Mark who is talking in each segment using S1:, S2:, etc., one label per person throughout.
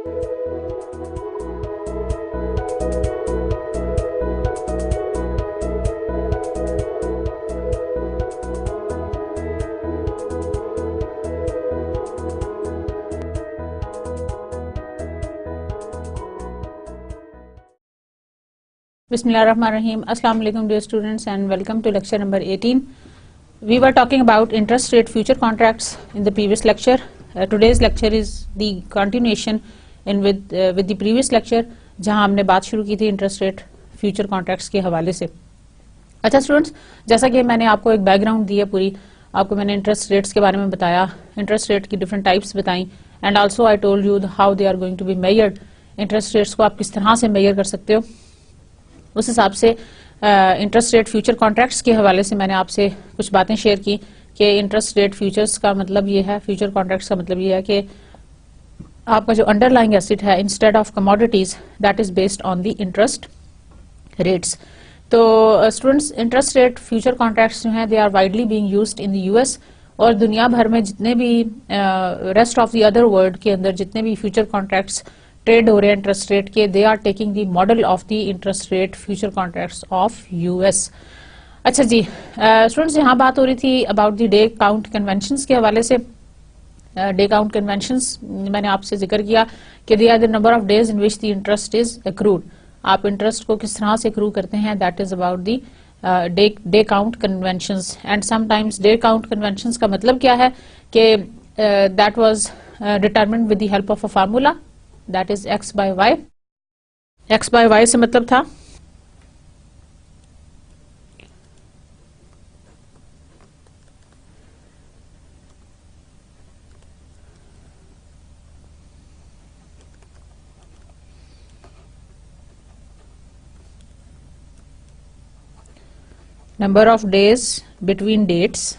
S1: Bismillahirrahmanirrahim. Assalamu alaikum dear students and welcome to lecture number 18. We were talking about interest rate future contracts in the previous lecture. Today's lecture is the continuation with the previous lecture जहां हमने बात शुरू की थी interest rate future contracts के हवाले से. अच्छा स्टूडेंट्स, जैसा कि मैंने आपको एक बैकग्राउंड दी है पूरी, आपको मैंने इंटरेस्ट रेट्स के बारे में बताया, इंटरेस्ट रेट की डिफरेंट टाइप्स बताई and also I told you how they are going to be measured. Interest rates को आप किस तरह से मेजर कर सकते हो, उस हिसाब से इंटरेस्ट रेट फ्यूचर कॉन्ट्रैक्ट्स के हवाले से मैंने आपसे कुछ बातें शेयर की कि इंटरेस्ट रेट फ्यूचर्स का मतलब ये है, फ्यूचर कॉन्ट्रैक्ट्स का मतलब ये है कि आपका जो अंडरलाइंग एसेट है instead of commodities that is based on the interest rates. तो students, interest rate future contracts जो हैं they are widely being used in the US और दुनिया भर में जितने भी rest of the other world के अंदर जितने भी फ्यूचर कॉन्ट्रैक्ट्स ट्रेड हो रहे हैं इंटरेस्ट रेट के, they are taking the model of the interest rate future contracts of US. अच्छा जी स्टूडेंट्स, यहाँ बात हो रही थी about the day count conventions के हवाले से. डे काउंट कन्वेंशंस मैंने आपसे जिक्र किया कि they are the number of days in which the interest is accrued. आप इंटरेस्ट को किस तरह से एक्रू करते हैं, that is about the day count conventions. And sometimes day count conventions का मतलब क्या है कि that was determined with the help of a formula that is x by y. x by y से मतलब था number of days between dates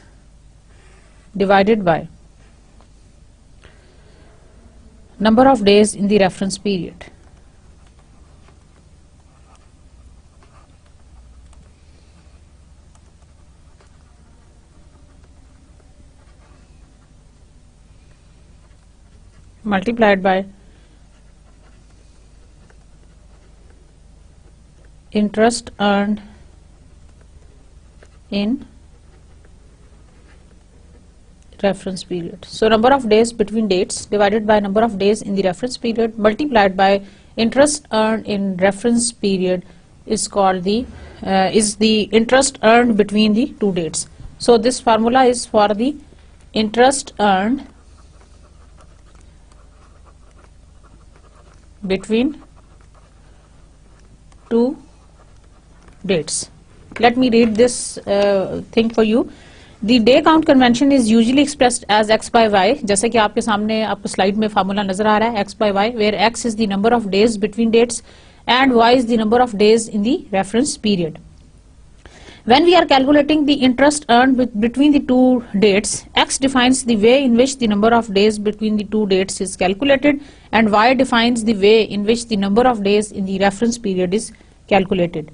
S1: divided by number of days in the reference period. Multiplied by interest earned in reference period. So number of days between dates divided by number of days in the reference period multiplied by interest earned in reference period is called the interest earned between the two dates. So this formula is for the interest earned between two dates. Let me read this thing for you. The day count convention is usually expressed as x by y. जैसे कि आपके सामने आपको slide में formula नजर आ रहा है x by y, where x is the number of days between dates and y is the number of days in the reference period. When we are calculating the interest earned between the two dates, x defines the way in which the number of days between the two dates is calculated and y defines the way in which the number of days in the reference period is calculated.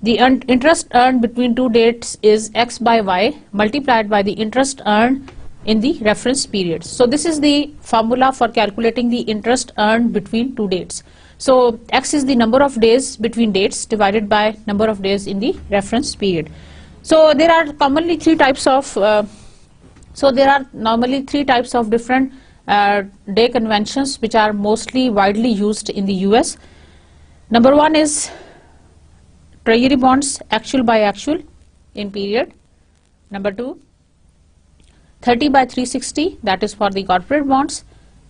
S1: The interest earned between two dates is x by y multiplied by the interest earned in the reference period. So this is the formula for calculating the interest earned between two dates. So x is the number of days between dates divided by number of days in the reference period. So there are commonly three types of different day conventions which are mostly widely used in the US. Number one is treasury bonds actual by actual in period. Number two, 30 by 360, that is for the corporate bonds.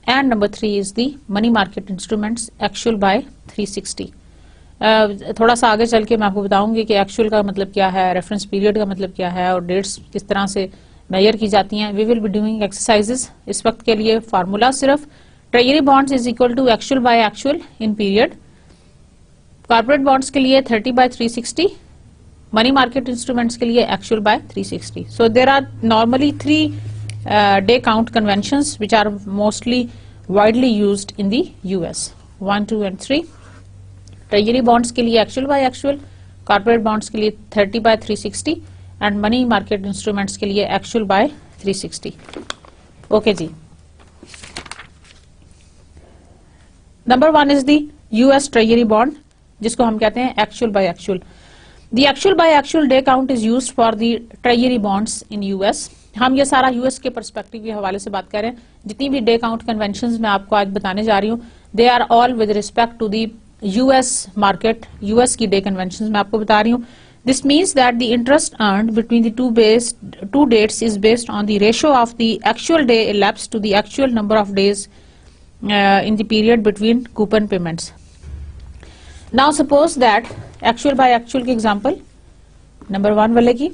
S1: And number three is the money market instruments actual by 360. थोड़ा सा आगे चल के मैं आपको बताऊंगी कि actual का मतलब क्या है, रेफरेंस पीरियड का मतलब क्या है और डेट्स किस तरह से मेजर की जाती हैं. We will be doing exercises. इस वक्त के लिए फार्मूला सिर्फ treasury bonds is equal to actual by actual in period. Corporate bonds के लिए 30 by 360, मनी मार्केट इंस्ट्रूमेंट्स के लिए actual by 360. So there are normally three day count conventions which are mostly widely used in the US. 1, 2 and 3. Treasury bonds के लिए actual by actual, corporate bonds के लिए 30 by 360 and money market instruments के लिए actual by 360. Okay जी. Number 1 is the US treasury bond, जिसको हम कहते हैं actual by actual. The actual by actual day count is used for the treasury bonds in US. हम ये सारा यूएस के पर्सपेक्टिव के हवाले से बात कर रहे हैं। जितनी भी डे काउंट कन्वेंशंस मैं आपको आज बताने जा रही हूँ, they are all with respect to the US market. US की डे कन्वेंशंस मैं आपको बता रही हूँ। This means that the interest earned between the two dates is based on the ratio of the actual day elapsed to the actual number of days in the period between coupon payments. Now suppose that actual by actual के example number 1 वाले की,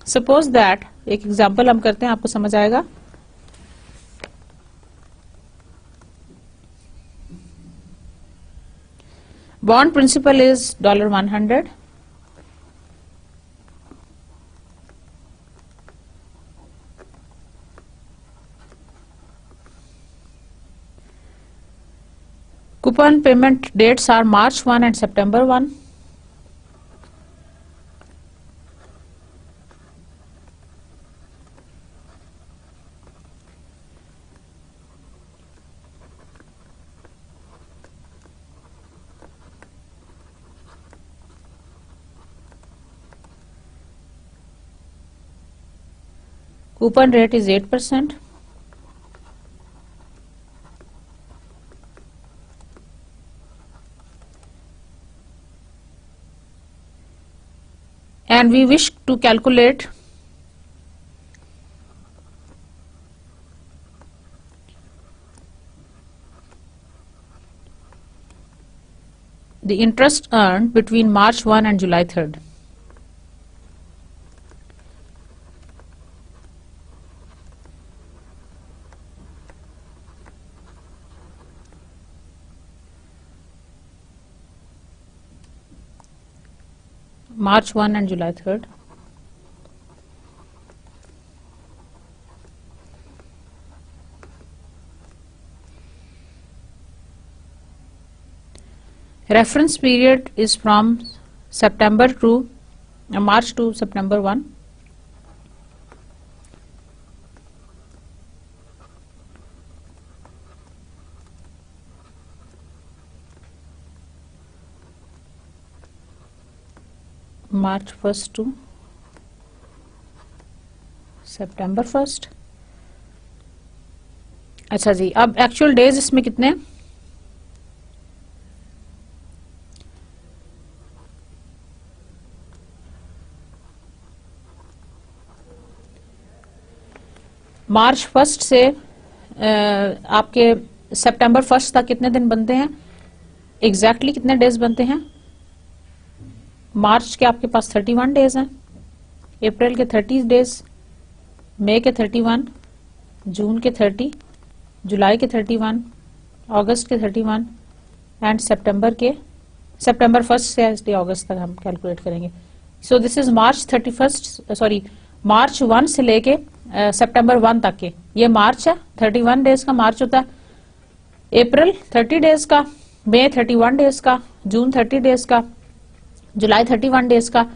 S1: suppose that एक example हम करते हैं, आपको समझ आएगा। Bond principal is $100. Coupon payment dates are March 1 and September 1. Coupon rate is 8%. And we wish to calculate the interest earned between March 1 and July 3rd. March 1 and July 3rd. Reference period is from September to March to September 1. March 1st to September 1st. अच्छा जी, अब actual days इसमें कितने हैं? मार्च 1st से आपके सितंबर 1st तक कितने दिन बनते हैं? एग्जैक्टली कितने डेज बनते हैं? मार्च के आपके पास 31 डेज हैं, अप्रैल के 30 डेज, मई के 31, जून के 30, जुलाई के 31, अगस्त के 31 एंड सितंबर 1st से अगस्त तक हम कैलकुलेट करेंगे। सो दिस इज मार्च 1 से लेके सितंबर 1 तक के, ये मार्च है, 31 डेज का मार्च होता है, अप्रैल 30 डेज का, मई 31 डेज का, जून 30 डेज का, जुलाई 31 डेज का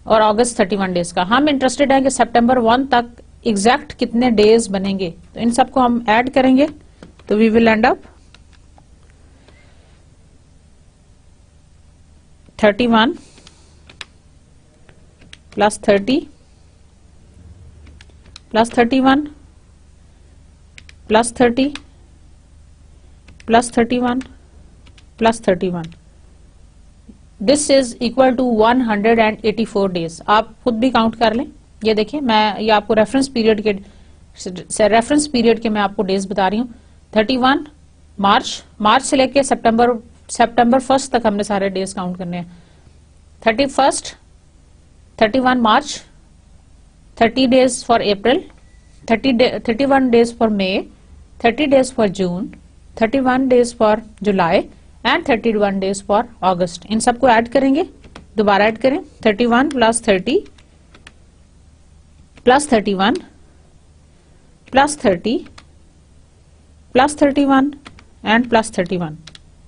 S1: और अगस्त 31 डेज का। हम इंटरेस्टेड हैं कि सितंबर 1 तक एग्जैक्ट कितने डेज बनेंगे, तो इन सबको हम ऐड करेंगे, तो we will end up 31 plus 30 plus 31 plus 30 plus 31 plus 31, this is equal to 184 days. आप खुद भी काउंट कर लें। ये देखिए, मैं ये आपको रेफरेंस पीरियड के मैं आपको डेज बता रही हूँ। 31 मार्च से लेके सितंबर 1st तक हमने सारे डेज काउंट करने हैं। 31 मार्च, 30 days for April, 31 days for May, 30 days for June, 31 days for July and 31 days for August। इन सबको ऐड करेंगे, दोबारा ऐड करें, 31 plus 30 plus 31 plus 30 plus 31 and plus 31,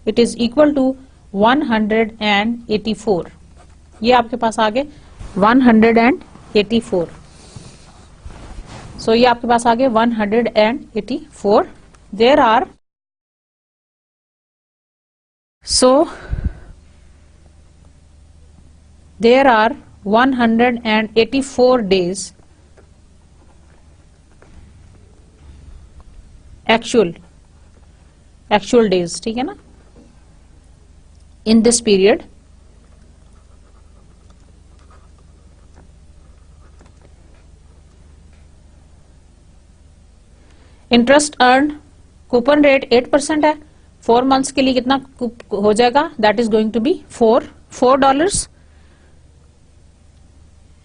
S1: it is equal to 184। ये आपके पास आ गए 184। सो ये आपके पास आ गए 184। There are So there are 184 days actual days, ठीक है ना, in this period. Interest earn coupon rate 8% है, 4 मंथ्स के लिए कितना हो जाएगा, that is going to be $4.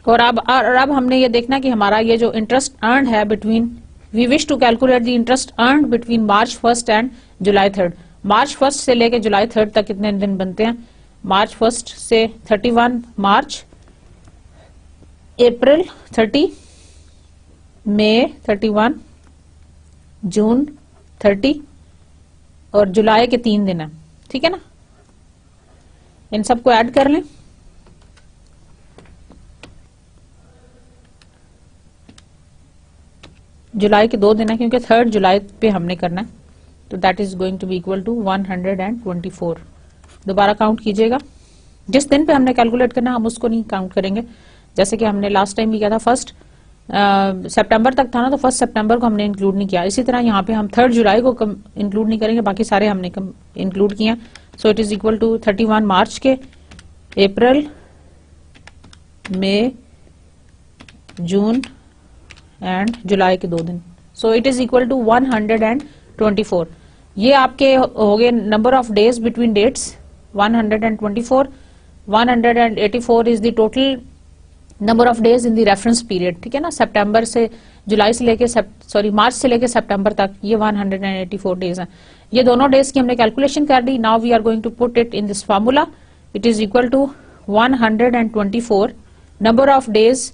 S1: और अब हमने ये देखना कि हमारा ये जो इंटरेस्ट अर्न है between, we wish to calculate the interest earn between March 1 and July 3. March 1 से लेके July 3 तक कितने दिन बनते हैं, March 1 से 31 मार्च, अप्रैल 30, मई 31, जून 30 और जुलाई के 3 दिन है, ठीक है ना. इन सबको ऐड कर लें. जुलाई के 2 दिन है क्योंकि 3 जुलाई पे हमने करना है, तो that is going to be equal to 124. दोबारा काउंट कीजिएगा, जिस दिन पे हमने कैलकुलेट करना हम उसको नहीं काउंट करेंगे. जैसे कि हमने लास्ट टाइम भी किया था, 1 सितंबर तक था ना, तो 1 सितंबर को हमने इंक्लूड नहीं किया. इसी तरह यहाँ पे हम 3 जुलाई को इंक्लूड नहीं करेंगे, बाकी सारे हमने इंक्लूड किया. So it is equal to 31 March के, अप्रैल, मई, जून एंड जुलाई के 2 दिन. So it is equal to 124. ये आपके हो गए number of days between dates 124. 184 is the total number of days in the reference period, ठीक है ना. सितंबर से जुलाई से लेके मार्च से लेके सितंबर तक ये 184 डेज हैं. ये दोनों डेज की हमने कैलकुलेशन कर दी. Now we are going to put it in this formula. It is equal to 124 number of days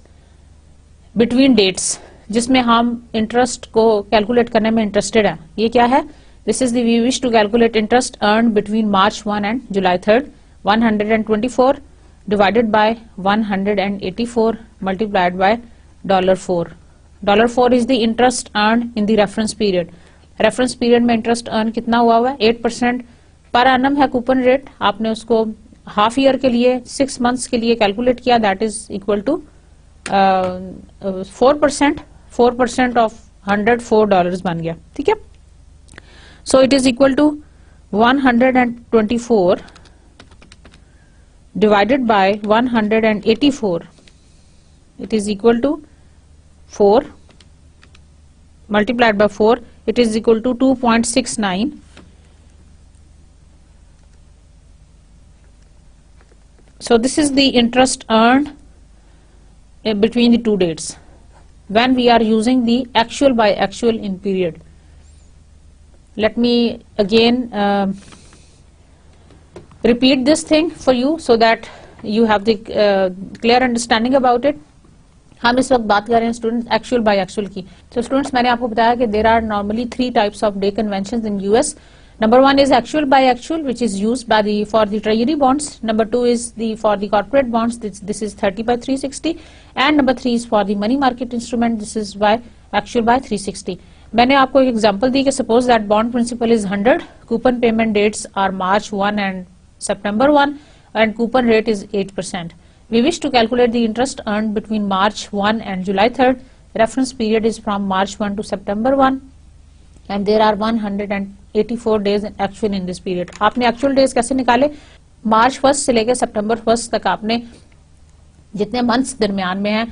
S1: between dates जिसमें हम इंटरेस्ट को कैलकुलेट करने में इंटरेस्टेड है. ये क्या है, this is the we wish to calculate interest earn between March 1 and July 3. 124 divided by 184 multiplied by $4. $4 is the interest earned in the reference period. Reference period में इंटरेस्ट अर्न कितना हुआ है, 8% पर एनम है coupon rate. आपने उसको half year के लिए 6 months के लिए कैलकुलेट किया, that is equal to 4%. 4% of $104 बन गया, ठीक है. So it is equal to 124 divided by 184. It is equal to 4 multiplied by 4. It is equal to 2.69. So this is the interest earned between the two dates when we are using the actual by actual in period. Let me again repeat this thing for you so that you have the clear understanding about it. हम इस वक्त बात कर रहे हैं students actual by actual की. तो students मैंने आपको बताया कि there are normally 3 types of day conventions in US. Number 1 is actual by actual, which is used by for the treasury bonds. Number 2 is for the corporate bonds. This is 30 by 360, and number 3 is for the money market instrument. This is by actual by 360. मैंने आपको एक example दी कि suppose that bond principal is 100, coupon payment dates are March 1 and September 1, and coupon rate is 8%. We wish to calculate the interest earned between March 1 and July 3rd. Reference period is from March 1 to September 1, and there are 184 days actual in this period. आपने actual days कैसे निकाले, March 1 से लेकर September 1 तक आपने जितने months दरमियान में हैं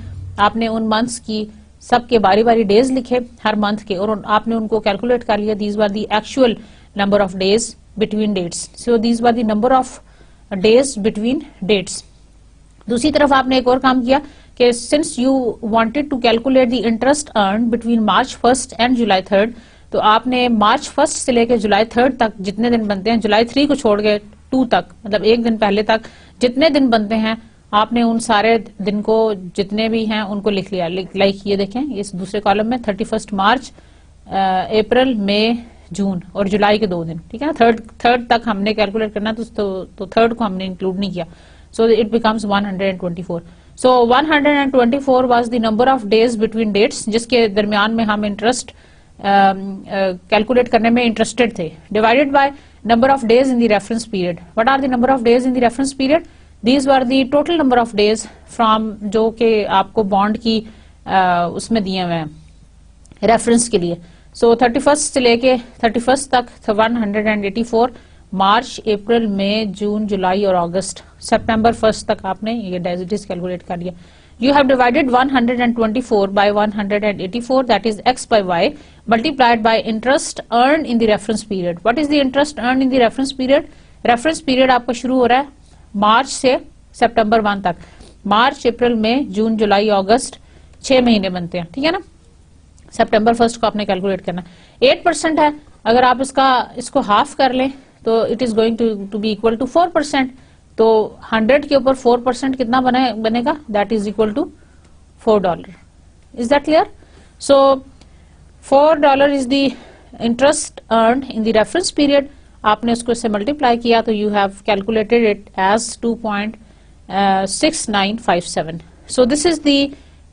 S1: आपने उन months की सबके बारी बारी डेज लिखे हर मंथ के, और आपने उनको कैलकुलेट कर लिया. These were the actual number of days between dates. So these were the number of days between dates. दूसरी तरफ आपने एक और काम किया कि since you wanted to calculate the interest earn between March 1 and July 3rd, तो आपने March 1 से लेकर July 3rd तक जितने दिन बनते हैं, July 3 को छोड़ के 2 तक, मतलब एक दिन पहले तक जितने दिन बनते हैं आपने उन सारे दिन को जितने भी हैं उनको लिख लिया. लाइक ये देखें इस दूसरे कॉलम में 31 मार्च, अप्रैल, मई, जून और जुलाई के 2 दिन, ठीक है ना. थर्ड तक हमने कैलकुलेट करना तो थर्ड को हमने इंक्लूड नहीं किया. So it becomes 124. So 124 was the number of days between dates जिसके दरमियान में हम इंटरेस्ट कैलकुलेट करने में इंटरेस्टेड थे, divided by number of days in the reference period. What are the number of days in the reference period? These were the total number of days from जो कि आपको बॉन्ड की उसमें दिए हुए हैं रेफरेंस के लिए. सो 31 से लेके 31 तक 184, मार्च, अप्रैल, मई, जून, जुलाई और अगस्त, सितंबर 1 तक आपने ये डेजिटीज कैलकुलेट कर लिया. You have divided 124 by 184, that is x by y, multiplied by interest earned in the reference period. What is the interest earned in the reference period? Reference period आपको शुरू हो रहा है मार्च से सितंबर 1 तक. मार्च, अप्रैल, मई, जून, जुलाई, अगस्त 6 महीने बनते हैं. ठीक है ना. सितंबर 1 को आपने कैलकुलेट करना. 8% है. अगर आप इसको हाफ कर लें तो it is going to be equal to 4%. तो 100 के ऊपर 4% कितना बनेगा? That is equal to $4. Is that clear? So $4 is the interest earned in the reference period. आपने उसको इससे मल्टीप्लाई किया तो you have calculated it as 2.6957. So this is the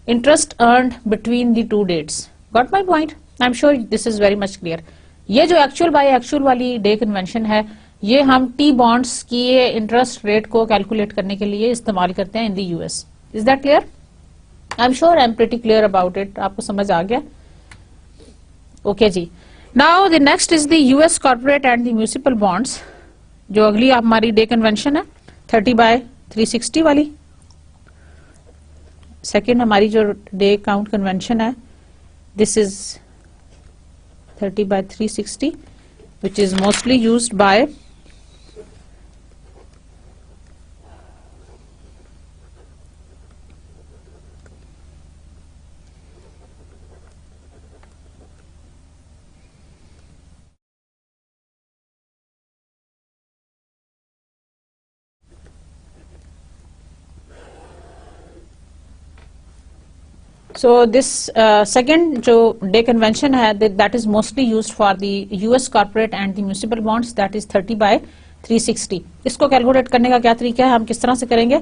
S1: interest earned between the two dates. Got my point? I am sure this is very much clear. ये जो actual by actual वाली day convention है, ये हम T bonds की interest rate को calculate करने के लिए इस्तेमाल करते हैं in the US. Is that clear? I am sure I am pretty clear about it. आपको समझ आ गया? ओके जी. Now the next is the US corporate and the municipal bonds. जो अगली हमारी डे कन्वेंशन है 30/360 वाली. सेकेंड हमारी जो डे काउंट कन्वेंशन है, this is 30/360, which is mostly used by so this second जो day convention है, that is mostly used for the US corporate and the municipal bonds, that is 30/360. इसको calculate करने का क्या तरीका है, हम किस तरह से करेंगे?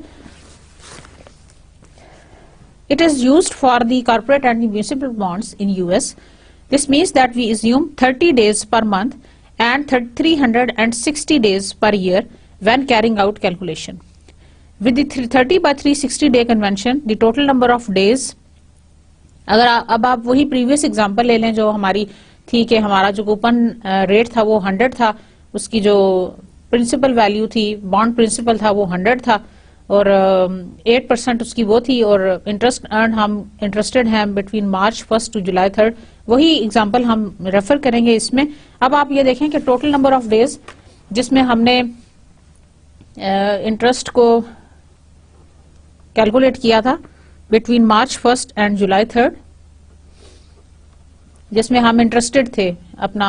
S1: It is used for the corporate and the municipal bonds in US. This means that we assume 30 days per month and 360 days per year when carrying out calculation. With the 30/360 day convention, the total number of days, अगर अब आप वही previous example ले लें जो हमारी थी कि हमारा जो कूपन रेट था वो 100 था, उसकी जो प्रिंसिपल वैल्यू थी, बॉन्ड प्रिंसिपल था वो 100 था और 8% उसकी वो थी और इंटरेस्ट अर्न हम इंटरेस्टेड हैं बिटवीन मार्च 1 टू जुलाई 3. वही एग्जांपल हम रेफर करेंगे इसमें. अब आप ये देखें कि टोटल नंबर ऑफ डेज जिसमें हमने इंटरेस्ट को कैलकुलेट किया था बिटवीन मार्च 1 एंड जुलाई 3, जिसमें हम इंटरेस्टेड थे अपना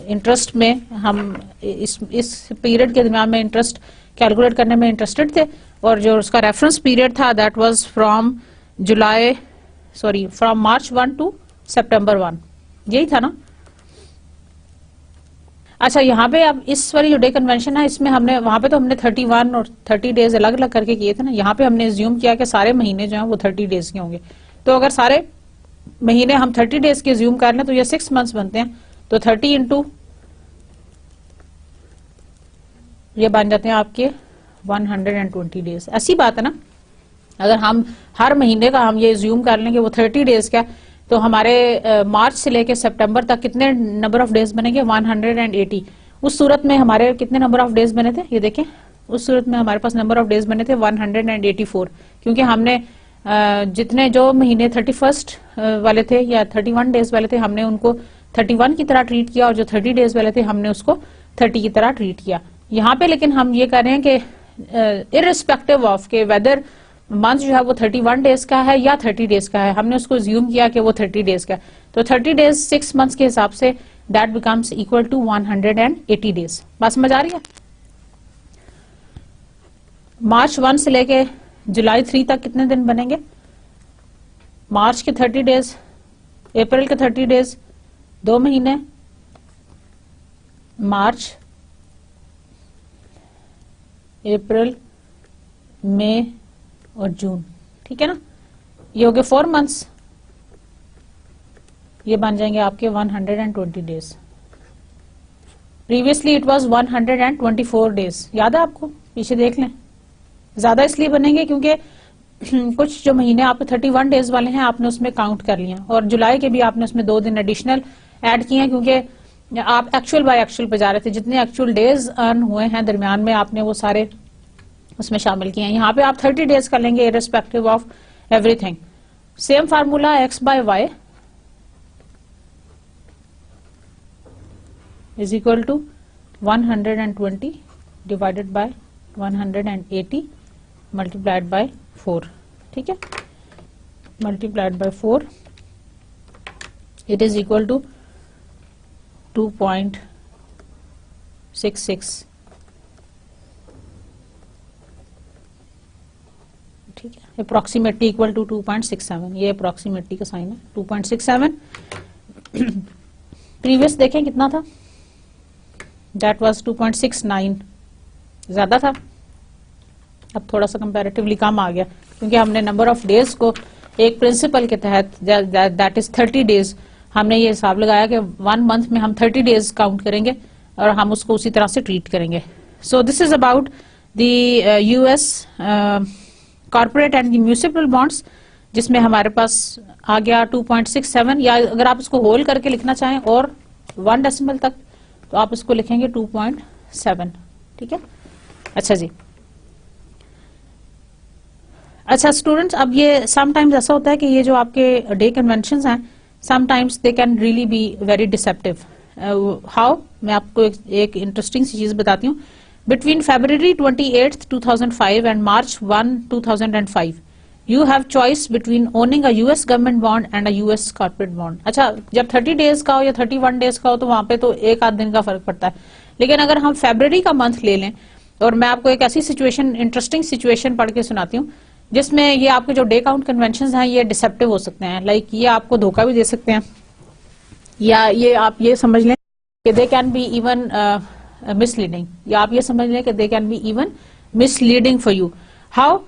S1: इंटरेस्ट में, हम इस पीरियड के दरमियान में इंटरेस्ट कैलकुलेट करने में इंटरेस्टेड थे और जो उसका रेफरेंस पीरियड था that was from March 1 to सितंबर 1. यही था ना? अच्छा, यहाँ पे अब इस वाली जो डे कन्वेंशन है इसमें हमने वहां पे तो हमने 31 और 30 डेज अलग अलग करके किए थे ना. यहाँ पे हमने एज्यूम किया कि सारे महीने जो हैं वो 30 डेज के होंगे. तो अगर सारे महीने हम 30 डेज के एज्यूम कर लें तो ये 6 मंथ्स बनते हैं. तो 30 इंटू ये बन जाते हैं आपके 120 डेज. ऐसी बात है ना. अगर हम हर महीने का हम ये एज्यूम कर लेंगे वो 30 डेज का, तो हमारे मार्च से लेके सितंबर तक कितने नंबर ऑफ डेज बनेंगे? 180. उस सूरत में हमारे कितने नंबर ऑफ डेज बने थे? ये देखें, उस सूरत में हमारे पास नंबर ऑफ डेज बने थे 184, क्योंकि हमने जितने जो महीने 31 वाले थे या 31 डेज वाले थे हमने उनको 31 की तरह ट्रीट किया और जो 30 डेज वाले थे हमने उसको 30 की तरह ट्रीट किया. यहाँ पे लेकिन हम ये कर रहे हैं कि इररिस्पेक्टिव ऑफ के वेदर मंथ जो है वो 31 डेज का है या 30 डेज का है, हमने उसको ज्यूम किया कि वो 30 डेज का है. तो 30 डेज 6 मंथ्स के हिसाब से that becomes equal to 180 days. बात समझ आ रही है? मार्च 1 से लेके जुलाई 3 तक कितने दिन बनेंगे? मार्च के 30 डेज, अप्रैल के 30 डेज, 2 महीने, मार्च, अप्रैल, मई और जून. ठीक है ना? ये हो गए 4 मंथ्स. ये बन जाएंगे आपके 120 days. Previously it was 124 days, याद है आपको? पीछे देख लें। ज्यादा इसलिए बनेंगे क्योंकि कुछ जो महीने आपके 31 डेज वाले हैं आपने उसमें काउंट कर लिया, और जुलाई के भी आपने उसमें 2 दिन एडिशनल ऐड किए हैं क्योंकि आप एक्चुअल बाय एक्चुअल पे जा रहे थे। जितने एक्चुअल डेज अर्न हुए हैं दरमियान में आपने वो सारे उसमें शामिल किए हैं। यहाँ पे आप 30 डेज कर लेंगे irrespective of everything. Same formula x by y is equal to 120 divided by 180 multiplied by 4, ठीक है, multiplied by 4, it is equal to 2.66, ठीक है, अप्रोक्सीमेटली इक्वल टू 2.67, ये अप्रोक्सीमेटली का साइन है 2.67। प्रीवियस देखें कितना था, दैट वाज 2.69, ज्यादा था। अब थोड़ा सा कंपैरेटिवली कम आ गया क्योंकि हमने नंबर ऑफ डेज को एक प्रिंसिपल के तहत दैट इज 30 डेज हमने ये हिसाब लगाया कि 1 मंथ में हम 30 डेज काउंट करेंगे और हम उसको उसी तरह से ट्रीट करेंगे। सो this is about the US corporate and municipal bonds, जिसमें हमारे पास आ गया 2.67, या अगर आप इसको होल करके लिखना चाहें और 1 डेसिमल तक तो आप इसको लिखेंगे 2.7, ठीक है। अच्छा जी, अच्छा स्टूडेंट्स, अब ये समटाइम्स ऐसा होता है कि ये जो आपके डे कन्वेंशंस हैं sometimes they can really be very deceptive. How, मैं आपको एक इंटरेस्टिंग सी चीज बताती हूँ। Between February 28, 2005 and March 1, 2005 you have choice between owning a US government bond and a US corporate bond। अच्छा, जब 30 डेज का हो या 31 डेज का हो तो वहां पे तो एक आध दिन का फर्क पड़ता है, लेकिन अगर हम फरवरी का मंथ ले लें, और मैं आपको एक ऐसी सिचुएशन, इंटरेस्टिंग सिचुएशन पढ़ के सुनाती हूँ जिसमें ये आपके जो डे काउंट कन्वेंशन हैं ये डिसेप्टिव हो सकते हैं। लाइक ये आपको धोखा भी दे सकते हैं, या ये आप ये समझ लें कि दे कैन बी इवन misleading, या आप ये समझ लें कि they can be even misleading for you. How?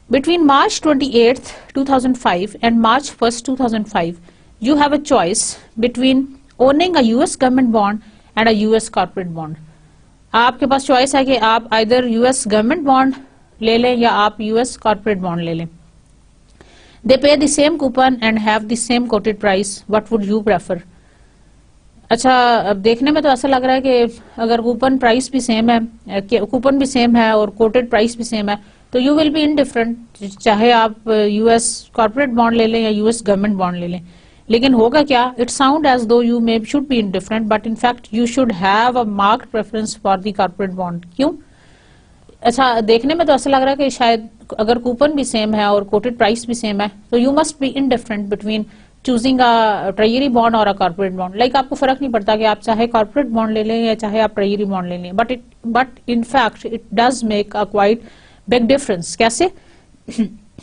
S1: Between March 28th 2005 and March 1st 2005 you have a choice between owning a US government bond and a US corporate bond। आपके पास choice है कि आप either US government bond ले लें या आप US corporate bond ले लें। They pay the same coupon and have the same quoted price. What would you prefer? अच्छा, अब देखने में तो ऐसा लग रहा है कि अगर कूपन प्राइस भी सेम है, कूपन भी सेम है और कोटेड प्राइस भी सेम है तो यू विल बी इनडिफरेंट, चाहे आप यूएस कॉर्पोरेट बॉन्ड ले लें या यूएस गवर्नमेंट बॉन्ड ले लें। लेकिन होगा क्या, इट साउंड एज दो you may should be indifferent but in fact you should have a marked preference for the corporate bond. क्यों? अच्छा, देखने में तो ऐसा लग रहा है कि शायद अगर कूपन भी सेम है और कोटेड प्राइस भी सेम है तो you must be indifferent between choosing a treasury bond और अ कॉर्पोरेट बॉन्ड। लाइक आपको फर्क नहीं पड़ता कि आप चाहे कॉर्पोरेट बॉन्ड ले लें या चाहे आप ट्रेजरी बॉन्ड ले लें, but in fact it does make a quite big difference. कैसे?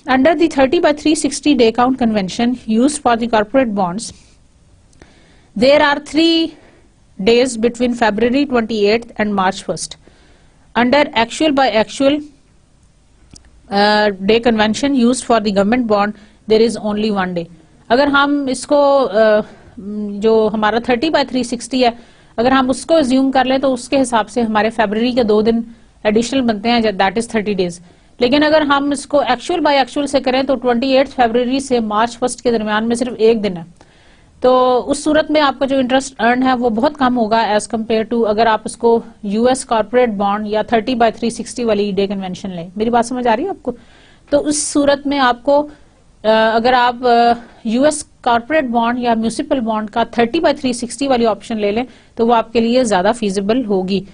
S1: Under the 30/360 day count convention used for the corporate bonds there are 3 days between February 28th and March 1st. Under actual by actual day convention used for the government bond there is only 1 day। अगर हम इसको जो हमारा 30/360 है अगर हम उसको assume कर लें तो उसके हिसाब से हमारे फरवरी के 2 दिन एडिशनल बनते हैं, दैट इज 30 डेज। लेकिन अगर हम इसको एक्चुअल बाय एक्चुअल से करें तो 28 फरवरी से मार्च 1 के दरमियान में सिर्फ 1 दिन है, तो उस सूरत में आपका जो इंटरेस्ट अर्न है वो बहुत कम होगा एज कम्पेयर टू अगर आप इसको यूएस कॉर्पोरेट बॉन्ड या 30/360 वाली डे कन्वेंशन लें। मेरी बात समझ आ रही है आपको? तो उस सूरत में आपको अगर आप यूएस कॉर्पोरेट बॉन्ड या म्यूनिसिपल बॉन्ड का 30/360 वाली ऑप्शन ले लें तो वो आपके लिए ज्यादा फीजिबल होगी।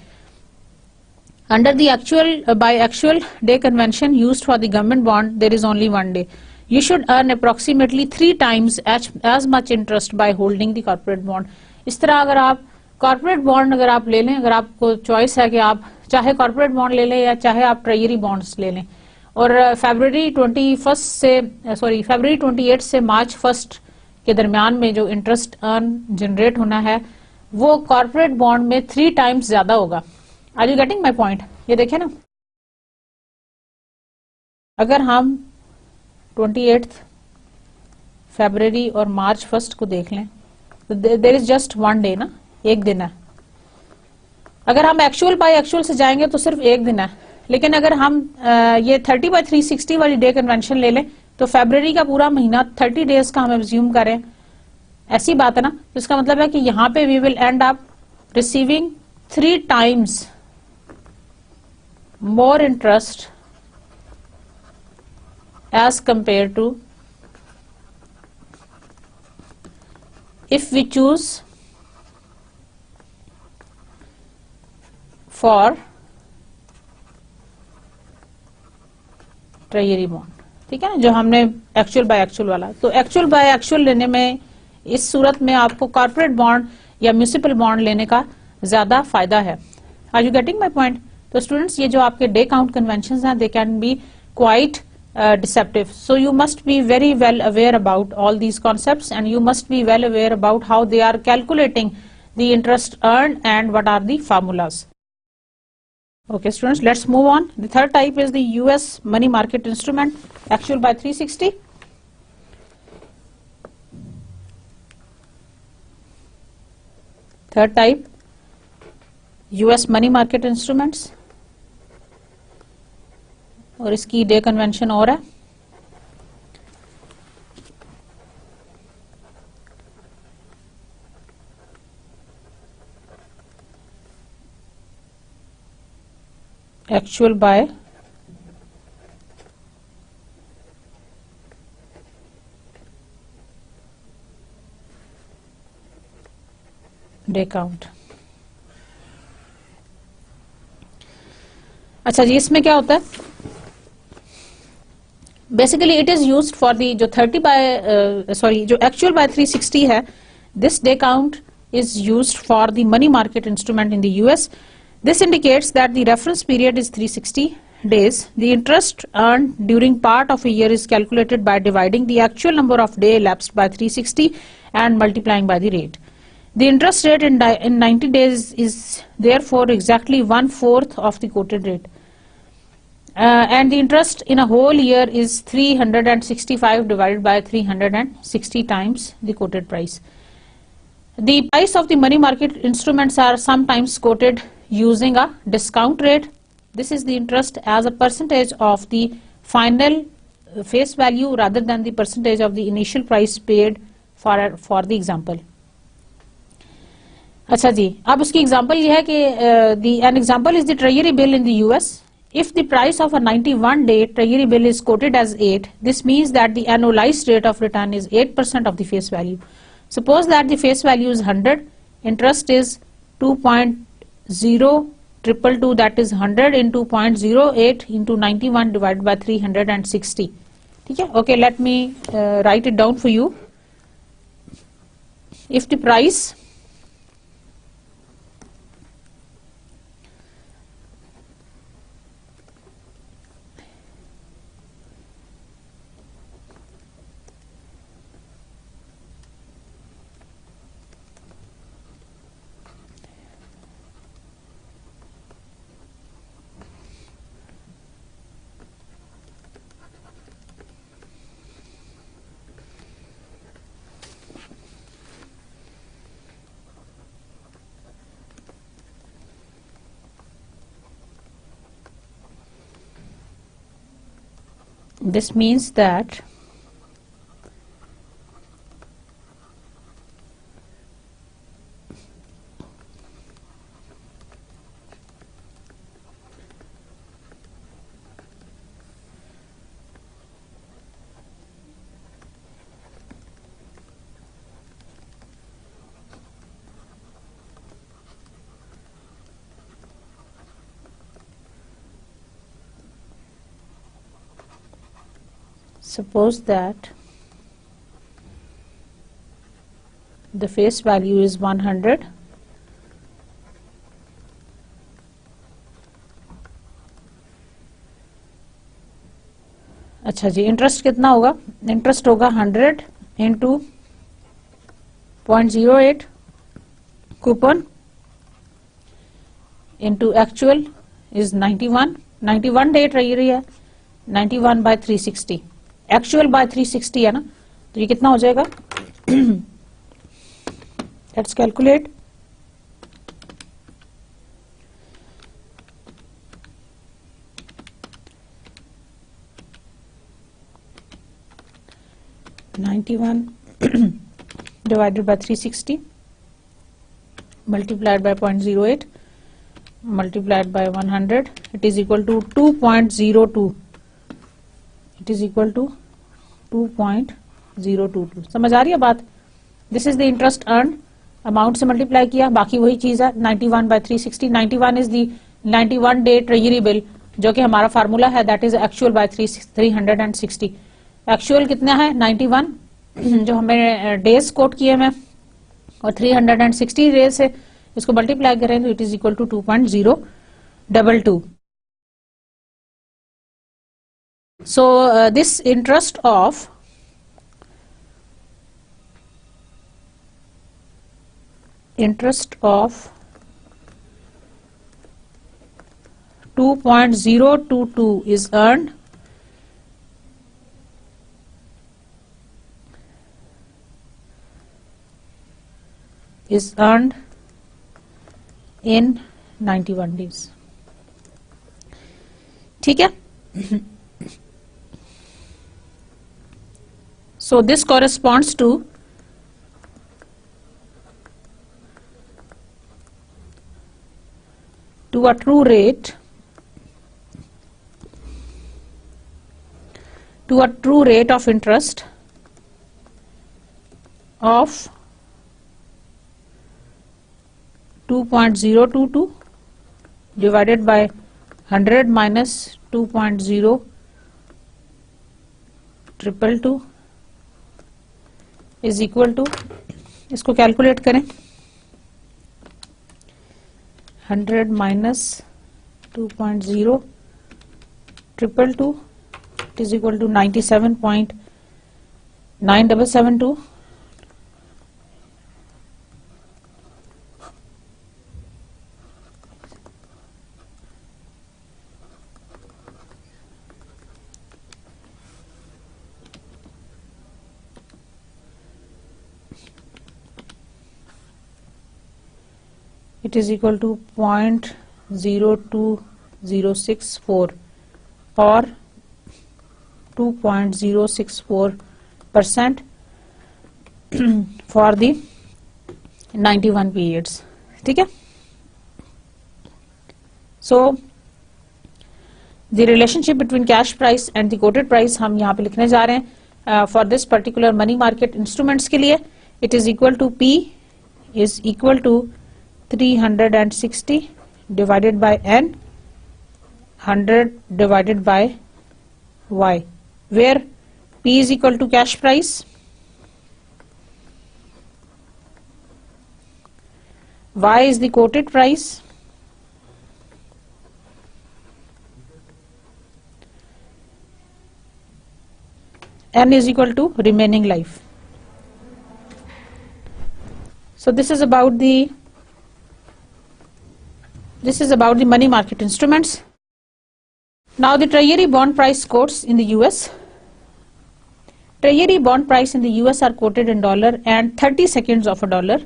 S1: Under the actual by actual day convention used for the government bond there is only 1 day। You should earn approximately 3 times as much interest by holding the corporate bond। इस तरह अगर आप कॉर्पोरेट बॉन्ड अगर आप ले लें, अगर आपको चॉइस है कि आप चाहे कॉर्पोरेट बॉन्ड ले लें या चाहे आप ट्रेजरी बॉन्ड्स ले लें, और फरवरी 28 से मार्च 1 के दरमियान में जो इंटरेस्ट अर्न जनरेट होना है वो कॉर्पोरेट बॉन्ड में 3 टाइम्स ज्यादा होगा। Are you getting my point? ये देखें ना, अगर हम 28 फरवरी और मार्च 1 को देख लें तो देयर इज जस्ट 1 day ना, 1 दिन है। अगर हम एक्चुअल बाय एक्चुअल से जाएंगे तो सिर्फ एक दिन है, लेकिन अगर हम ये 30/360 वाली डे कन्वेंशन ले लें तो फरवरी का पूरा महीना 30 डेज का हम एज्यूम करें, ऐसी बात है ना। तो इसका मतलब है कि यहाँ पे we will end up receiving 3 times more interest as compared to if we choose for treasury bond, ठीक है ना, जो हमने एक्चुअल बाय एक्चुअल वाला। तो एक्चुअल बाय एक्चुअल लेने में इस सूरत में आपको कॉर्पोरेट बॉन्ड या म्यूनिसिपल बॉन्ड लेने का ज्यादा फायदा है। Are you getting my point? तो स्टूडेंट्स, ये जो आपके डे काउंट कन्वेंशन हैं they can be quite deceptive, so you must be very well aware about all these concepts and you must be well aware about how they are calculating the interest earned and what are the formulas. Okay students, let's move on. The third type is the US money market instrument, actual by 360. Third type, US money market instruments, और इसकी day convention और है। Actual by day count. अच्छा जी, इसमें क्या होता है? Basically it is used for the जो 30 बाय जो एक्चुअल बाय 360 है, this day count is used for the money market instrument in the US. This indicates that the reference period is 360 days. The interest earned during part of a year is calculated by dividing the actual number of days elapsed by 360 and multiplying by the rate. The interest rate in 90 days is therefore exactly 1/4 of the quoted rate. And the interest in a whole year is 365 divided by 360 times the quoted price. The price of the money market instruments are sometimes quoted using a discount rate. This is the interest as a percentage of the final face value rather than the percentage of the initial price paid for the example. अच्छा जी, अब उसकी example ये है कि an example is the treasury bill in the US. If the price of a 91-day treasury bill is quoted as 8, this means that the annualized rate of return is 8% of the face value. Suppose that the face value is 100, interest is 2.0222, that is 100 into 0.08 into 91 divided by 360. ठीक है? Okay, let me write it down for you. If the price this means that suppose that the face value is 100, अच्छा जी, interest कितना होगा? Interest होगा 100 into 0.08 coupon into actual is 91 date रही है, 91 by 360, actual by 360 है ना, तो ये कितना हो जाएगा? Let's calculate. 91 divided by 360 multiplied by 0.08 multiplied by 100, it is equal to 2.02. It is equal to 2.022. समझ आ रही है बात? This is the interest earned, amount से मल्टीप्लाई किया, बाकी वही चीज है 91 by 360. 91 is the 91 day treasury bill जो कि हमारा फार्मूला है, that is actual by 360. Actual कितना है 91 जो हमें डेज कोट किए हैं और 360 डेज से इसको मल्टीप्लाई करें तो it is equal to 2.022. So this interest of interest of 2.022 is earned in 91 days. ठीक है? So this corresponds to a true rate of interest of 2.022 divided by 100 minus 2.0222 is equal to, इसको calculate करें, 100 minus 2.0222 it is equal to 97.9772. It is equal to 0.02064 or 2.064% for the 91 periods. ठीक है? So the relationship between cash price and the quoted price हम यहाँ पे लिखने जा रहे हैं for this particular money market instruments के लिए. It is equal to P is equal to 360 divided by N 100 divided by Y, where P is equal to cash price, Y is the quoted price, N is equal to remaining life. So this is about the money market instruments. Now the treasury bond price quotes in the US. Treasury bond price in the US are quoted in dollar and 30 seconds of a dollar.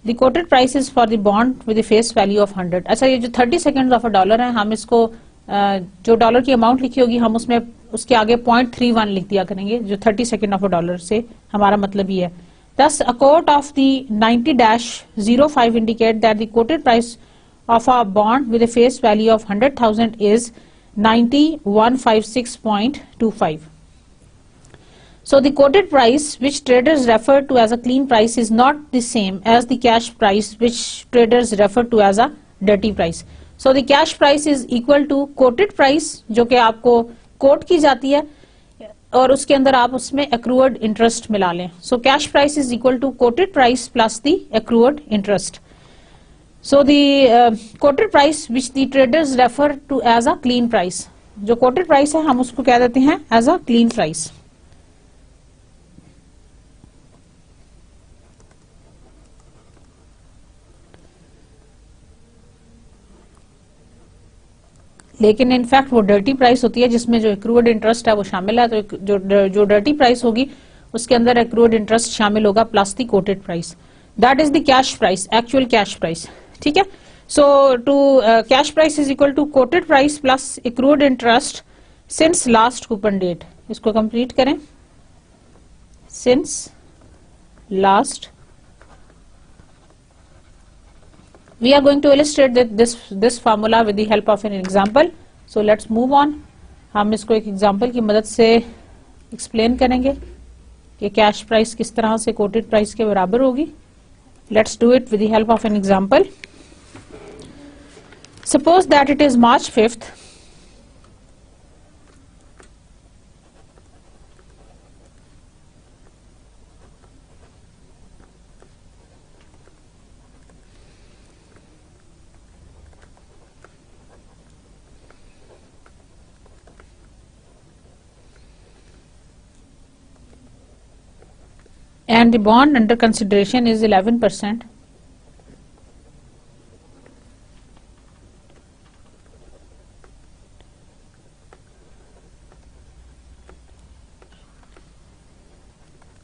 S1: The quoted price is for the bond with the face value of 100. अच्छा, ये जो 30 seconds of a dollar है, हम इसको जो dollar की amount लिखी होगी हम उसमें उसके आगे 0.31 लिख दिया करेंगे, जो 30 सेकेंड ऑफ अ डॉलर से हमारा मतलब ये है. Thus, a quote of the 90-05 indicate that the quoted price of a bond with a face value of 100,000 is 9156.25. So the quoted price which traders refer to as a clean price is not the same as the cash price which traders refer to as a dirty price. So the cash price is equal to quoted price जो कि आपको coat की जाती है और उसके अंदर आप उसमें accrued interest मिला लें. So cash price is equal to quoted price plus the accrued interest. So the quoted price which the traders refer to as a clean price, जो quoted price है हम उसको क्या देते हैं as a clean price. लेकिन in fact वो dirty price होती है जिसमें जो एक्रूड इंटरेस्ट है वो शामिल है. तो जो डर्टी प्राइस होगी उसके अंदर एक्रूड इंटरेस्ट शामिल होगा plus the quoted price. That is the cash price, actual cash price. ठीक है. So to cash price is equal to quoted price plus accrued interest since last coupon date. इसको complete करें. since last. We are going to illustrate this formula with the help of an example. So let's move on. हम इसको एक example की मदद से explain करेंगे कि कैश प्राइस किस तरह से कोटेड प्राइस के बराबर होगी. Let's do it with the help of an example. Suppose that it is March 5th. And the bond under consideration is 11%.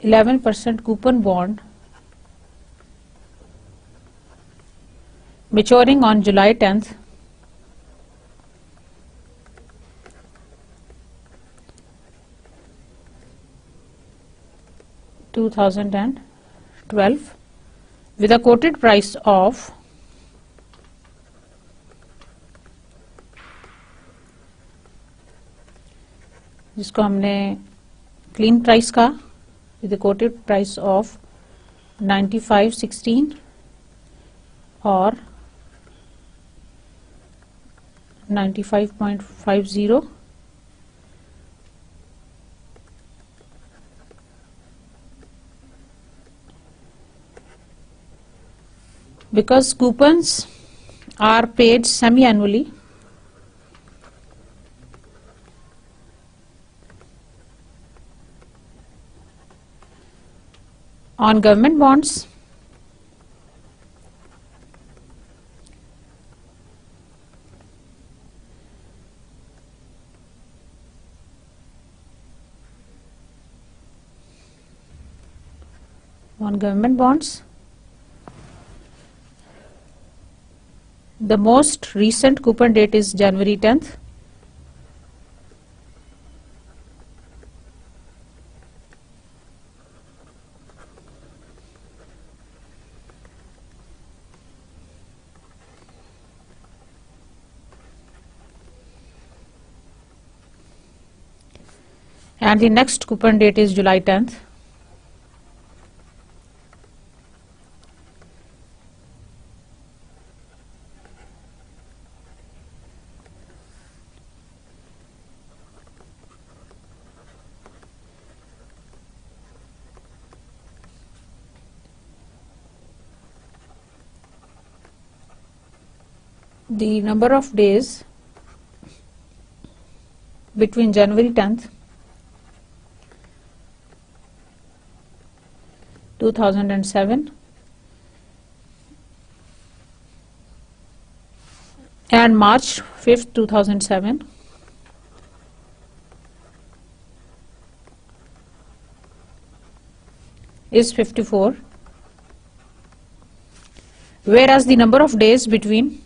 S1: %11 coupon bond maturing on July 10th. (2012) with a quoted price of जिसको हमने clean price का with a quoted price of 95.16 or 95.50. Because coupons are paid semi-annually, on government bonds, the most recent coupon date is January 10th. And the next coupon date is July 10th. The number of days between January 10th 2007 and March 5th 2007 is 54, whereas the number of days between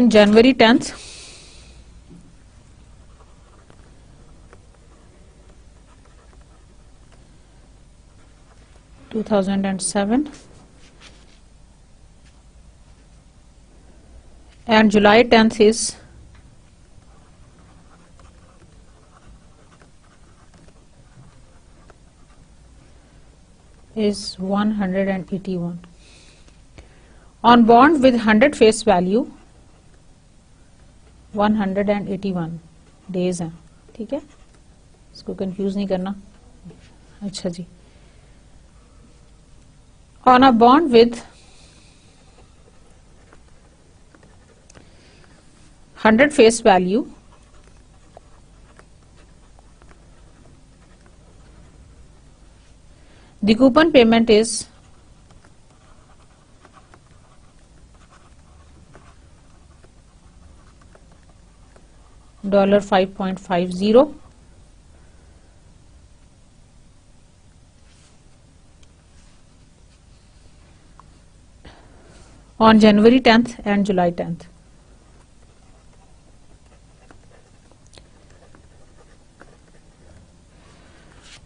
S1: January 10th and July 10th is 181. On bond with 100 face value 181 days हैं. ठीक है, इसको कंफ्यूज नहीं करना. अच्छा जी, on a bond with 100 face value the coupon payment is $5.50. on January 10th and July 10th.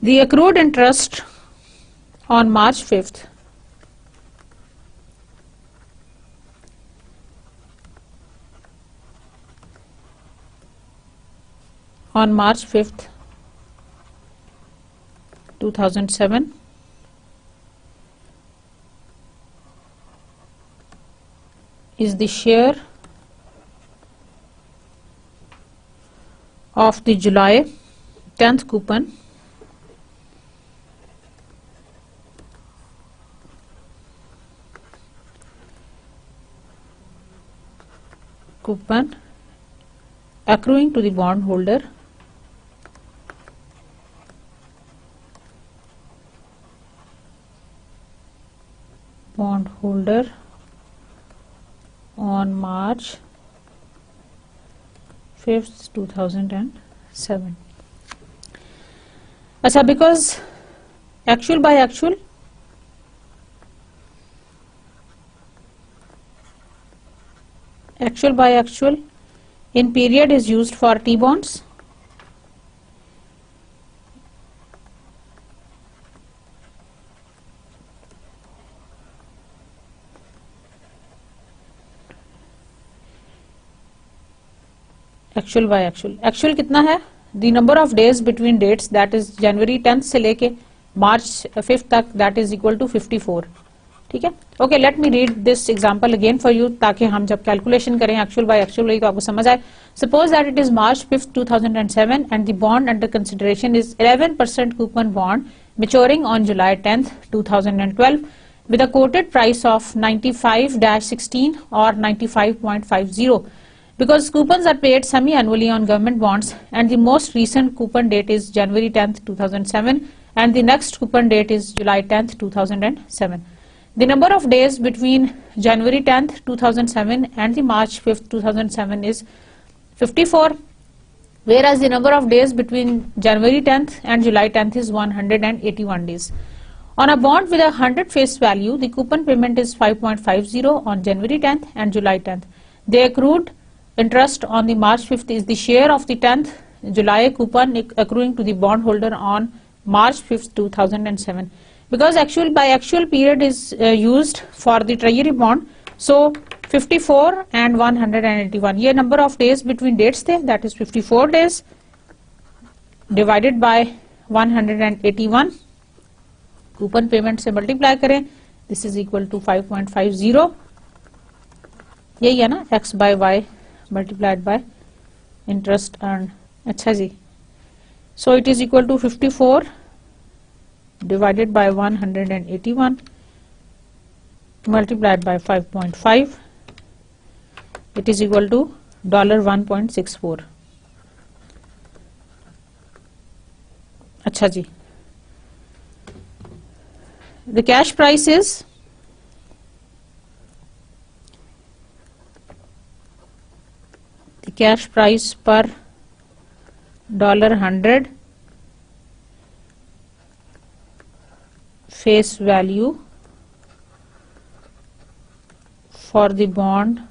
S1: The accrued interest on March 5th on March 5th 2007 is the share of the July 10th coupon accruing to the bondholder on March 5th 2007. अच्छा, because actual by actual in period is used for T bonds. Actual by actual. Actual कितना है? The number of days between dates, that is January 10th से लेके March 5th तक, that is equal to 54. ठीक है? Okay, let me read this example again for you ताकि हम जब calculation करें actual by actual तो आपको समझ आए. Suppose that it is March 5th 2007 and the bond under consideration is 11% coupon bond maturing on July 10th 2012 with a quoted price of 95-16 or 95.50. Because coupons are paid semi-annually on government bonds and the most recent coupon date is January 10th 2007 and the next coupon date is July 10th 2007. The number of days between January 10th 2007 and the March 5th 2007 is 54, whereas the number of days between January 10th and July 10th is 181 days. On a bond with 100 face value, the coupon payment is 5.50 on January 10th and July 10th. The accrued interest on the March 5th is the share of the 10th July coupon accruing to the bondholder on March 5th 2007. Because actual by actual period is used for the treasury bond, so 54 and 181, ये number of days between dates थे, that is 54 days divided by 181, coupon payment से multiply करें, this is equal to 5.50, यही है ना, x by y multiplied by interest earned. अच्छा जी, so it is equal to 54 divided by 181 multiplied by 5.5, it is equal to $1.64. अच्छा जी, the cash price is cash price per $100 face value for the bond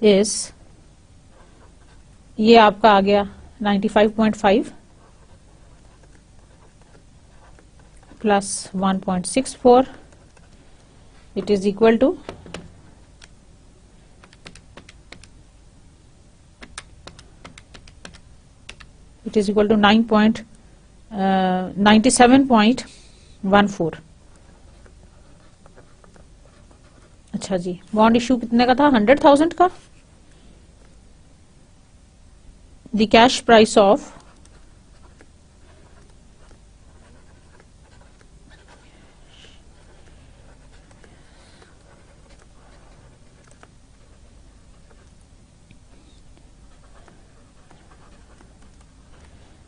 S1: is, ये आपका आ गया 95.5 plus 1.64, it is equal to it is equal to 97.14. अच्छा जी, bond issue कितने का था? 100,000 का. The cash price of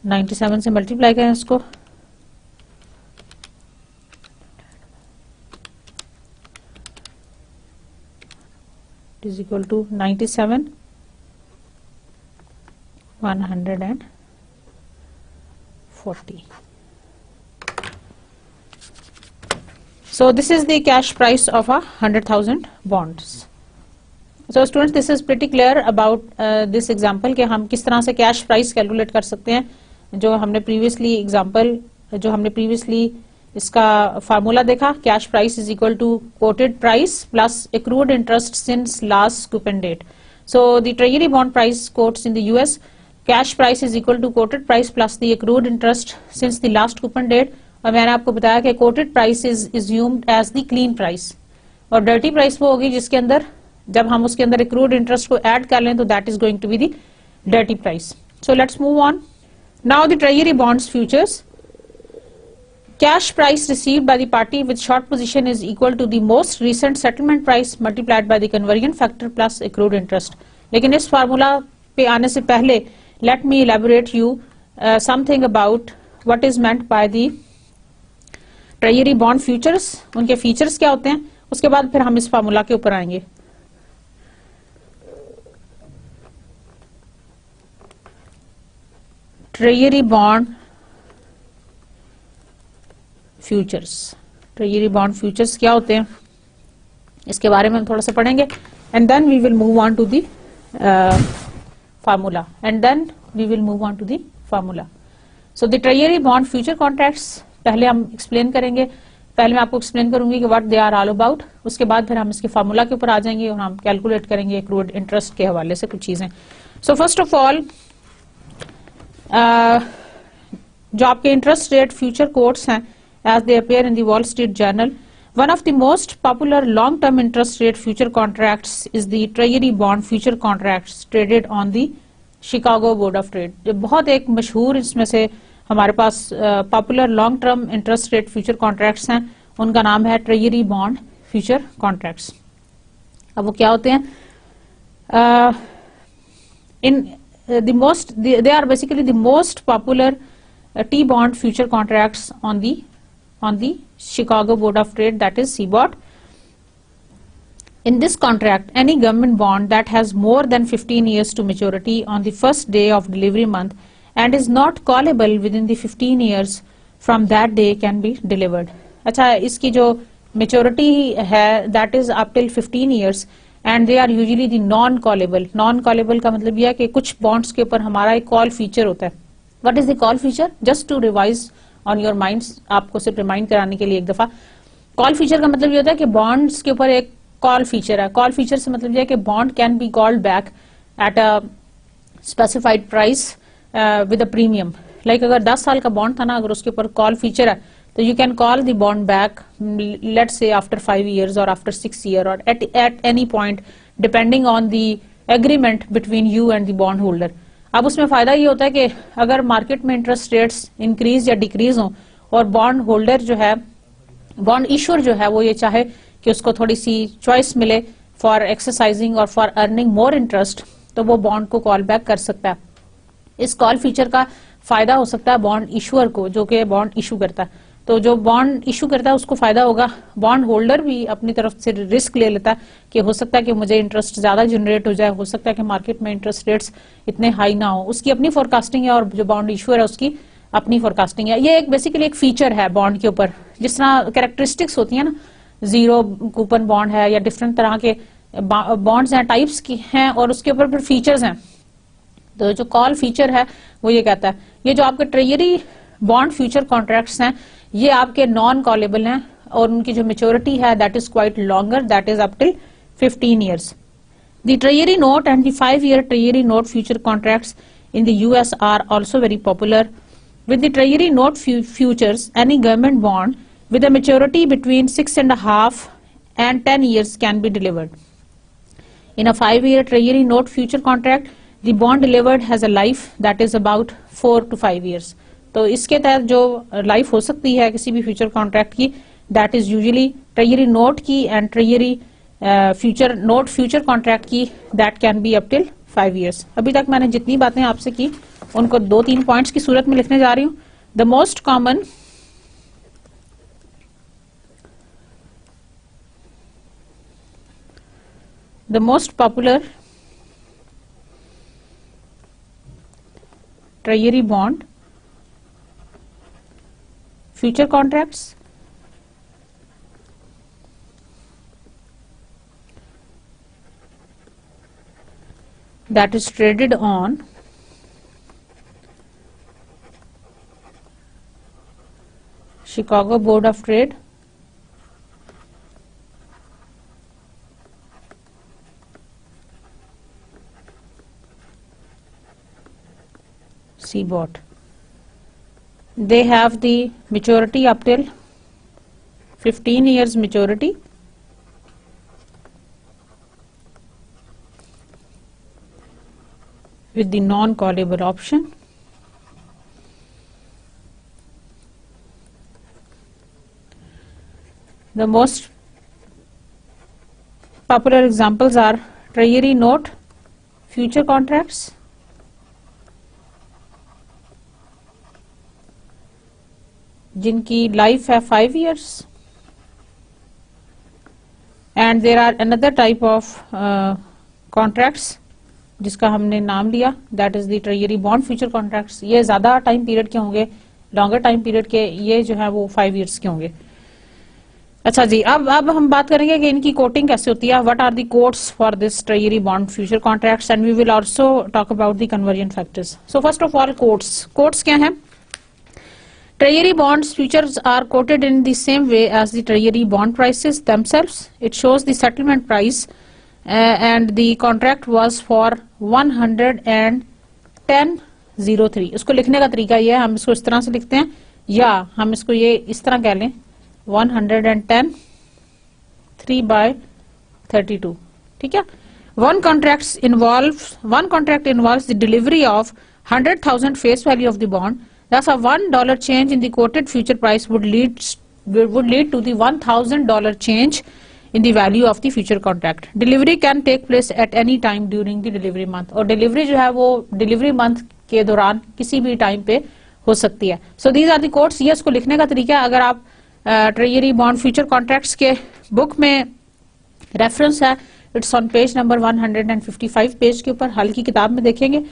S1: $97 से मल्टीप्लाई करें इसको, it is equal to 97 140. So this is the cash price of a 100,000 bonds. So students, this is pretty clear about this example कि हम किस तरह से cash price calculate कर सकते हैं. जो हमने previously इसका फार्मूला देखा, cash price is equal to quoted price plus accrued interest since last coupon date. So the treasury bond price quotes in the US, cash price is equal to quoted price plus the accrued interest since the last coupon date. और मैंने आपको बताया कि quoted price is assumed as the clean price और dirty price वो होगी जिसके अंदर जब हम उसके अंदर accrued interest को add कर लें तो that is going to be the dirty price. So let's move on. Now the treasury bonds futures. Cash price received by the party with short position is equal to the most recent settlement price multiplied by the conversion factor plus accrued interest. लेकिन इस formula पे आने से पहले let me elaborate you something about what is meant by the treasury bond futures, उनके features क्या होते हैं, उसके बाद फिर हम इस फार्मूला के ऊपर आएंगे. Treasury bond futures, treasury bond futures क्या होते हैं इसके बारे में हम थोड़ा सा पढ़ेंगे and then we will move on to the formula. So the treasury bond future contracts पहले हम एक्सप्लेन करेंगे. पहले मैं आपको एक्सप्लेन करूंगी कि what they are all about. उसके बाद फिर हम इसके फार्मूला के ऊपर आ जाएंगे और हम कैलकुलेट करेंगे एक्रूड इंटरेस्ट के हवाले से कुछ चीजें. सो फर्स्ट ऑफ ऑल जो आपके इंटरेस्ट रेट फ्यूचर कोट्स हैं as they appear in the Wall Street Journal, one of the most popular long term interest rate future contracts is the treasury bond future contracts traded on the Chicago Board of Trade. जो बहुत एक मशहूर इसमें से हमारे पास popular long term interest rate future contracts हैं, उनका नाम है ट्रेजरी बॉन्ड फ्यूचर कॉन्ट्रैक्ट्स. अब वो क्या होते हैं? they are basically the most popular T-bond future contracts on the Chicago Board of Trade, that is CBOT. In this contract, any government bond that has more than 15 years to maturity on the first day of delivery month and is not callable within the 15 years from that day can be delivered. अच्छा, इसकी जो maturity है that is up till 15 years and they are usually the non-callable. Non-callable का मतलब यह है कि कुछ bonds के ऊपर हमारा एक call feature होता है. What is the call feature? Just to revise on your minds, आपको सिर्फ remind कराने के लिए एक दफा. Call feature का मतलब ये होता है कि bonds के ऊपर एक call feature है. Call feature से मतलब यह है कि bond can be called back at a specified price with a premium. Like अगर 10 साल का बॉन्ड था ना, अगर उसके ऊपर कॉल फीचर है तो you can call the bond back let's say after 5 years और आफ्टर 6 years और at any point depending on the agreement between you and the bond holder. अब उसमें फायदा ये होता है कि अगर मार्केट में इंटरेस्ट रेट्स इंक्रीज या डिक्रीज हो और बॉन्ड होल्डर जो है, बॉन्ड इशूअर जो है, वो ये चाहे कि उसको थोड़ी सी चॉइस मिले फॉर एक्सरसाइजिंग और फॉर अर्निंग मोर इंटरेस्ट, तो वो बॉन्ड को कॉल बैक कर सकता है. इस कॉल फीचर का फायदा हो सकता है बॉन्ड इशूअर को, जो कि बॉन्ड इशू करता है. तो जो बॉन्ड इशू करता है उसको फायदा होगा. बॉन्ड होल्डर भी अपनी तरफ से रिस्क ले लेता है कि हो सकता है कि मुझे इंटरेस्ट ज्यादा जनरेट हो जाए, हो सकता है कि मार्केट में इंटरेस्ट रेट्स इतने हाई ना हो. उसकी अपनी फोरकास्टिंग है और जो बॉन्ड इशूअर है उसकी अपनी फोरकास्टिंग है. ये एक बेसिकली एक फीचर है बॉन्ड के ऊपर. जिस तरह कैरेक्टरिस्टिक्स होती है ना, जीरो कूपन बॉन्ड है या डिफरेंट तरह के बॉन्ड्स हैं, टाइप्स की हैं, और उसके ऊपर फिर फीचर्स हैं. तो जो कॉल फीचर है वो ये कहता है, ये जो आपके ट्रेजरी बॉन्ड फ्यूचर कॉन्ट्रैक्ट्स हैं ये आपके नॉन कॉलेबल हैं और उनकी जो मेच्योरिटी है that is quite longer, that is up till 15 years. The treasury note and the 5-year treasury note future contracts in the US are also very popular. With the treasury note futures, any government bond with a maturity between 6.5 and 10 years can be delivered. In a 5-year treasury note future contract, the bond delivered has a life that is about 4 to 5 years. तो इसके तहत जो life हो सकती है किसी भी future contract की, that is usually treasury note की and treasury future note future contract की, that can be up till 5 years. अभी तक मैंने जितनी बातें आपसे की उनको 2-3 पॉइंट्स की सूरत में लिखने जा रही हूँ. The most common the most popular treasury bond future contracts that is traded on Chicago Board of Trade, CBOT. They have the maturity up till 15 years maturity. With the non-callable option. The most popular examples are Treasury note future contracts, जिनकी life है 5 years, and there are another type of contracts जिसका हमने नाम लिया, that is the treasury bond future contracts. ये ज्यादा time period के होंगे, लॉन्गर टाइम पीरियड के, ये जो है वो 5 years के होंगे. अच्छा जी, अब हम बात करेंगे कि इनकी कोटिंग कैसे होती है. What are the quotes for this treasury bond future contracts, and we will also talk about the conversion factors. So first of all quotes क्या हैं? Treasury bonds futures are quoted in the same way as the treasury bond prices themselves. It shows the settlement price and the contract was for 110.03. इसको लिखने का तरीका ये है, हम इसको इस तरह से लिखते हैं या हम इसको ये इस तरह कह लें 110 3/32. ठीक है. One contract involves the delivery of 100,000 face value of the bond. Thus, a $1 change in the quoted future price would lead to the $1,000 change in the value of the future contract. Delivery can take place at any time during the delivery month. और delivery जो है वो delivery month के दौरान किसी भी time पे हो सकती है. So these are the quotes. ये इसको लिखने का तरीका, अगर आप treasury bond future contracts के बुक में रेफरेंस है, it's on page number 155 page के ऊपर, हल की किताब में देखेंगे.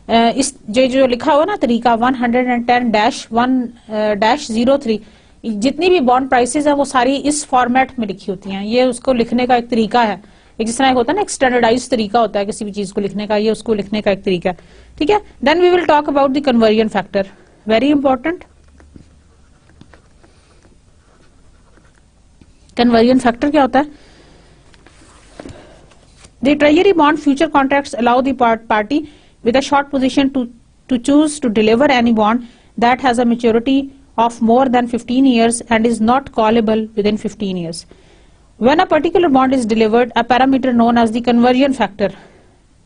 S1: इस जो लिखा हुआ ना तरीका 110-1-03, जितनी भी बॉन्ड प्राइसेस है वो सारी इस फॉर्मेट में लिखी होती हैं. ये उसको लिखने का एक तरीका है, जिस तरह होता है ना एक स्टैंडर्डाइज तरीका होता है किसी भी चीज को लिखने का, ये उसको लिखने का एक तरीका है. ठीक है. Then we will talk about the conversion factor, very important. Conversion factor क्या होता है? The treasury bond future contracts allow the party with a short position to choose to deliver any bond that has a maturity of more than 15 years and is not callable within 15 years. When a particular bond is delivered, a parameter known as the conversion factor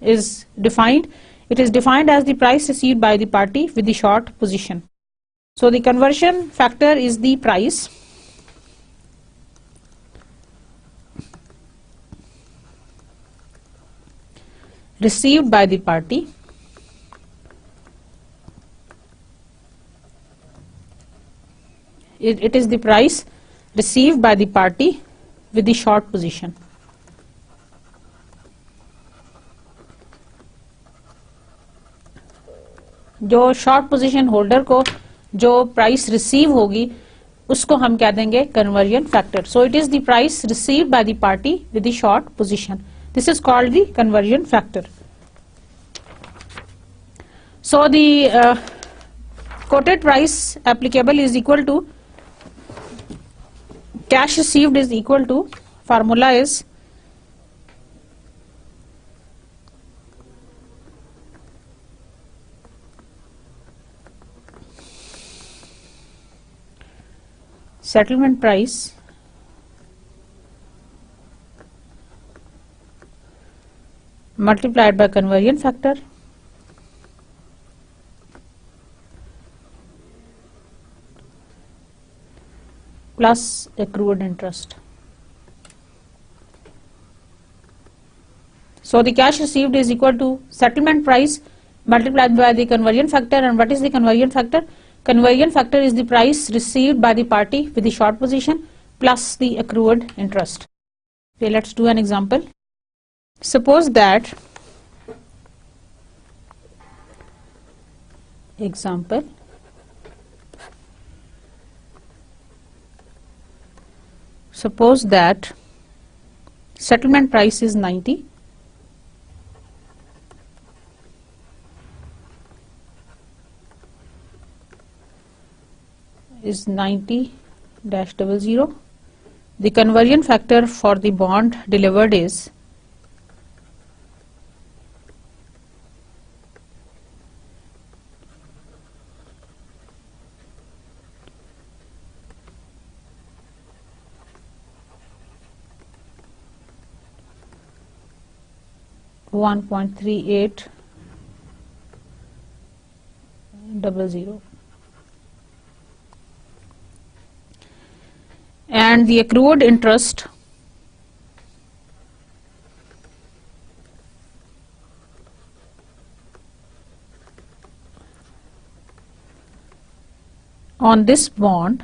S1: is defined. It is defined as the price received by the party with the short position. So the conversion factor is the price received by the party it is the price received by the party with the short position. जो short position holder को जो price receive होगी उसको हम कह देंगे conversion factor. So it is the price received by the party with the short position. This is called the conversion factor. So the quoted price applicable is equal to cash received is equal to, formula is settlement price multiplied by conversion factor plus accrued interest. So the cash received is equal to settlement price multiplied by the conversion factor. And what is the conversion factor? Conversion factor is the price received by the party with the short position plus the accrued interest. Okay, let's do an example. Suppose that settlement price is 90 is 90-00. The conversion factor for the bond delivered is 1.3800, and the accrued interest on this bond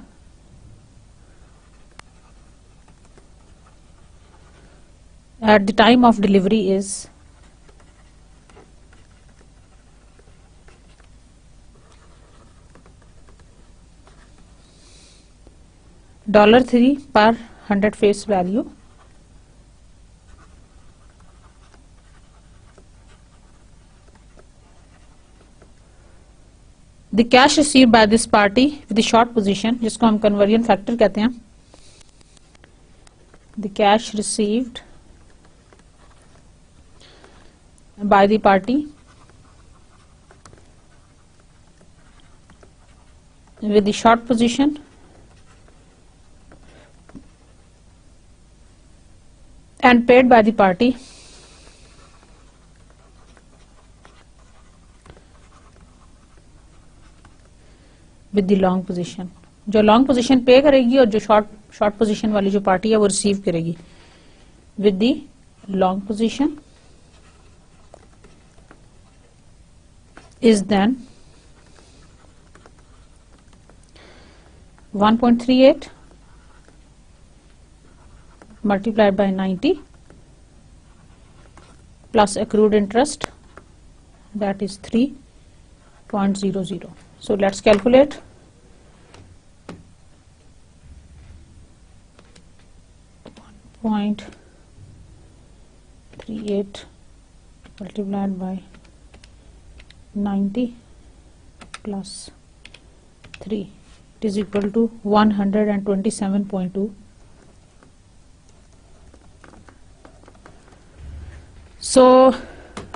S1: at the time of delivery is $3 per 100 face value. The cash received by this party with the short position, जिसको हम conversion factor कहते हैं, the cash received by the party with the short position and paid by the party with the long position. जो long position पे करेगी और जो short position वाली जो party है वो receive करेगी with the long position is then 1.38 multiplied by 90 plus accrued interest, that is 3.00. So let's calculate. 1.38 multiplied by 90 plus 3, it is equal to 127.2. So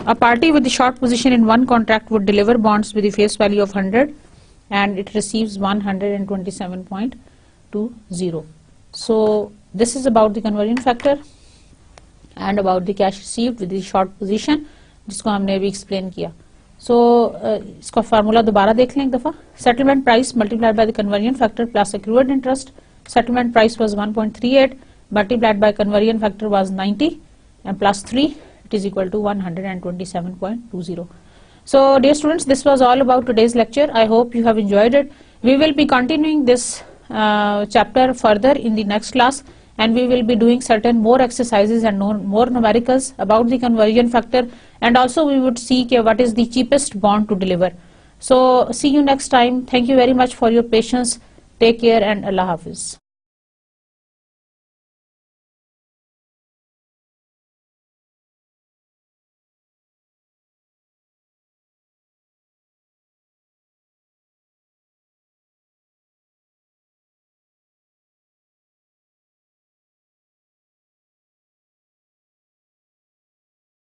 S1: a party with the short position in one contract would deliver bonds with the face value of 100 and it receives 127.20. So this is about the conversion factor and about the cash received with the short position, जिसको हमने अभी explain किया. So इसका formula दोबारा देख लें एक दफ़ा. Settlement price multiplied by the conversion factor plus accrued interest. Settlement price was 1.38 multiplied by conversion factor was 90 and plus 3, it is equal to 127.20. So dear students, this was all about today's lecture. I hope you have enjoyed it. We will be continuing this chapter further in the next class, and we will be doing certain more exercises and more numericals about the conversion factor, and also we would see what is the cheapest bond to deliver. So see you next time. Thank you very much for your patience. Take care and Allah Hafiz.